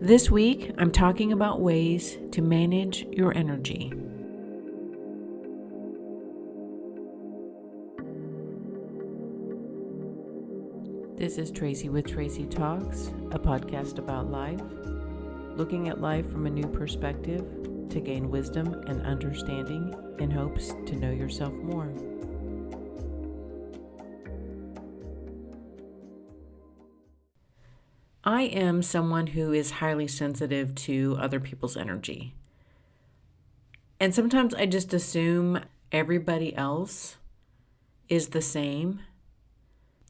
This week, I'm talking about ways to manage your energy. This is Tracy with Tracy Talks, a podcast about life, looking at life from a new perspective to gain wisdom and understanding in hopes to know yourself more. I am someone who is highly sensitive to other people's energy. And sometimes I just assume everybody else is the same.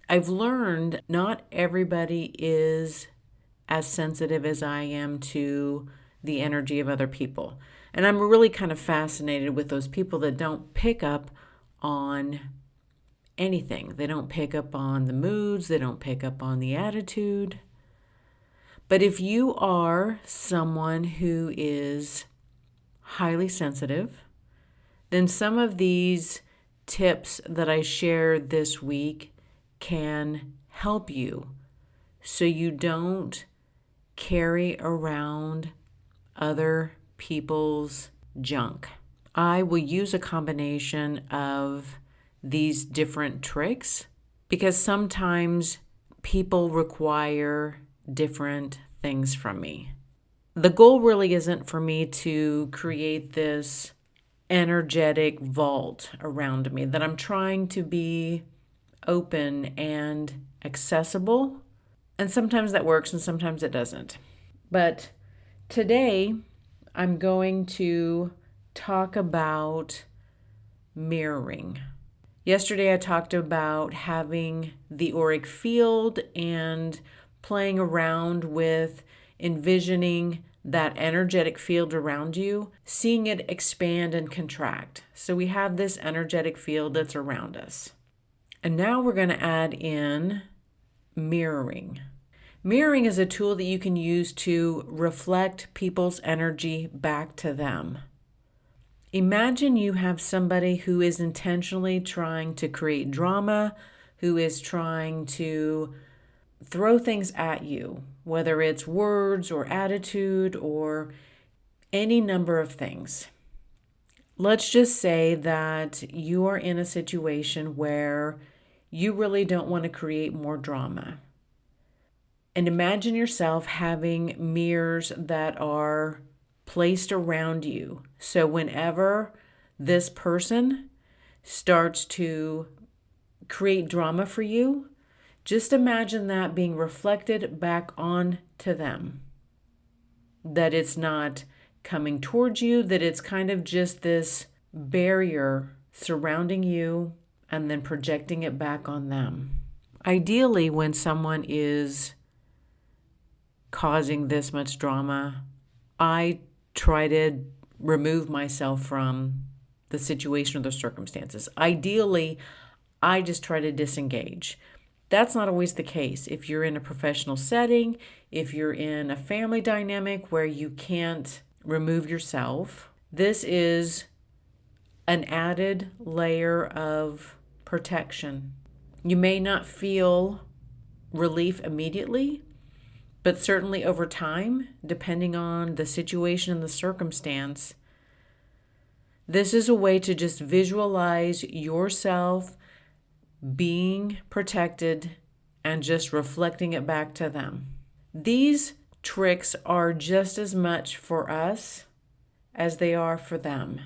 I've learned not everybody is as sensitive as I am to the energy of other people. And I'm really kind of fascinated with those people that don't pick up on anything. They don't pick up on the moods, they don't pick up on the attitude. But if you are someone who is highly sensitive, then some of these tips that I shared this week can help you so you don't carry around other people's junk. I will use a combination of these different tricks because sometimes people require different things from me. The goal really isn't for me to create this energetic vault around me, that I'm trying to be open and accessible. And sometimes that works and sometimes it doesn't. But today I'm going to talk about mirroring. Yesterday I talked about having the auric field and playing around with envisioning that energetic field around you, seeing it expand and contract. So we have this energetic field that's around us. And now we're going to add in mirroring. Mirroring is a tool that you can use to reflect people's energy back to them. Imagine you have somebody who is intentionally trying to create drama, who is trying to throw things at you, whether it's words or attitude or any number of things. Let's just say that you are in a situation where you really don't want to create more drama. And imagine yourself having mirrors that are placed around you. So whenever this person starts to create drama for you, just imagine that being reflected back on to them. That it's not coming towards you, that it's kind of just this barrier surrounding you and then projecting it back on them. Ideally, when someone is causing this much drama, I try to remove myself from the situation or the circumstances. Ideally, I just try to disengage. That's not always the case. If you're in a professional setting, if you're in a family dynamic where you can't remove yourself, this is an added layer of protection. You may not feel relief immediately, but certainly over time, depending on the situation and the circumstance, this is a way to just visualize yourself being protected and just reflecting it back to them. These tricks are just as much for us as they are for them.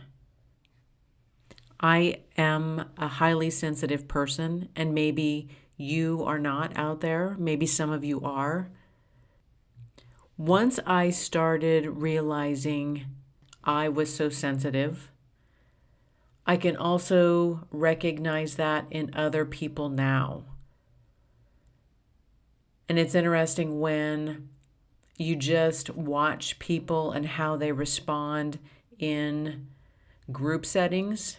I am a highly sensitive person, and maybe you are not out there. Maybe some of you are. Once I started realizing I was so sensitive, I can also recognize that in other people now. And it's interesting when you just watch people and how they respond in group settings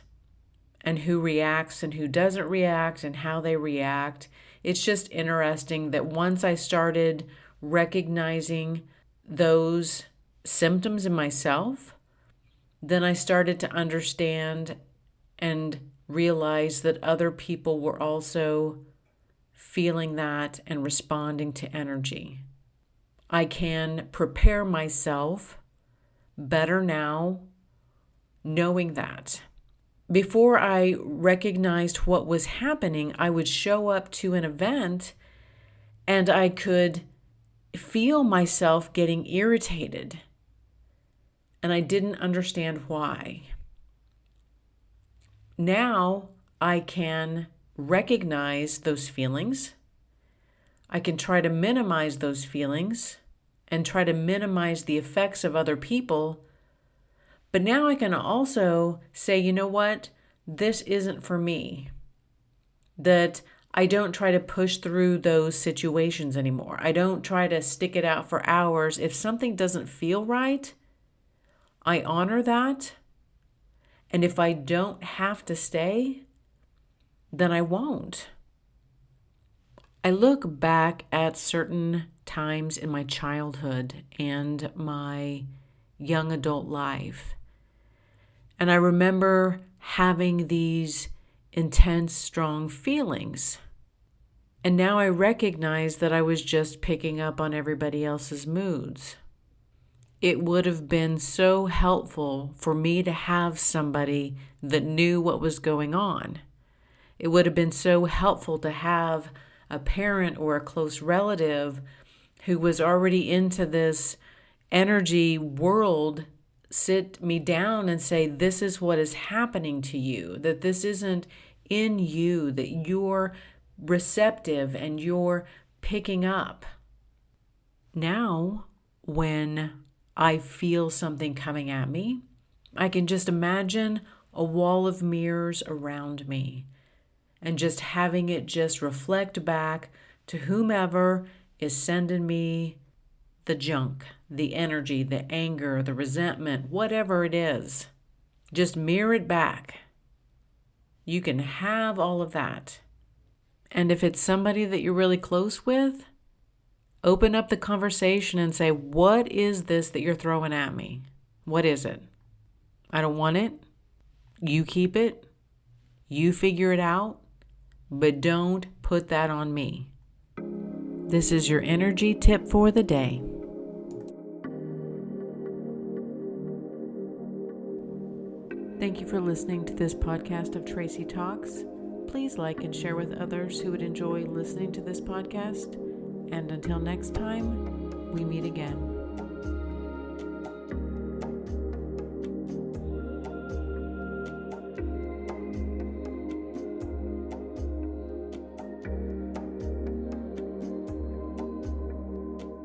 and who reacts and who doesn't react and how they react. It's just interesting that once I started recognizing those symptoms in myself, then I started to understand and realize that other people were also feeling that and responding to energy. I can prepare myself better now, knowing that. Before I recognized what was happening, I would show up to an event and I could feel myself getting irritated. And I didn't understand why. Now I can recognize those feelings. I can try to minimize those feelings and try to minimize the effects of other people. But now I can also say, you know what? This isn't for me. That I don't try to push through those situations anymore. I don't try to stick it out for hours. If something doesn't feel right, I honor that. And if I don't have to stay, then I won't. I look back at certain times in my childhood and my young adult life. And I remember having these intense, strong feelings. And now I recognize that I was just picking up on everybody else's moods. It would have been so helpful for me to have somebody that knew what was going on. It would have been so helpful to have a parent or a close relative who was already into this energy world sit me down and say, this is what is happening to you, that this isn't in you, that you're receptive and you're picking up. Now, when I feel something coming at me, I can just imagine a wall of mirrors around me and just having it just reflect back to whomever is sending me the junk, the energy, the anger, the resentment, whatever it is. Just mirror it back. You can have all of that. And if it's somebody that you're really close with, open up the conversation and say, what is this that you're throwing at me? What is it? I don't want it. You keep it. You figure it out. But don't put that on me. This is your energy tip for the day. Thank you for listening to this podcast of Tracy Talks. Please like and share with others who would enjoy listening to this podcast. And until next time, we meet again.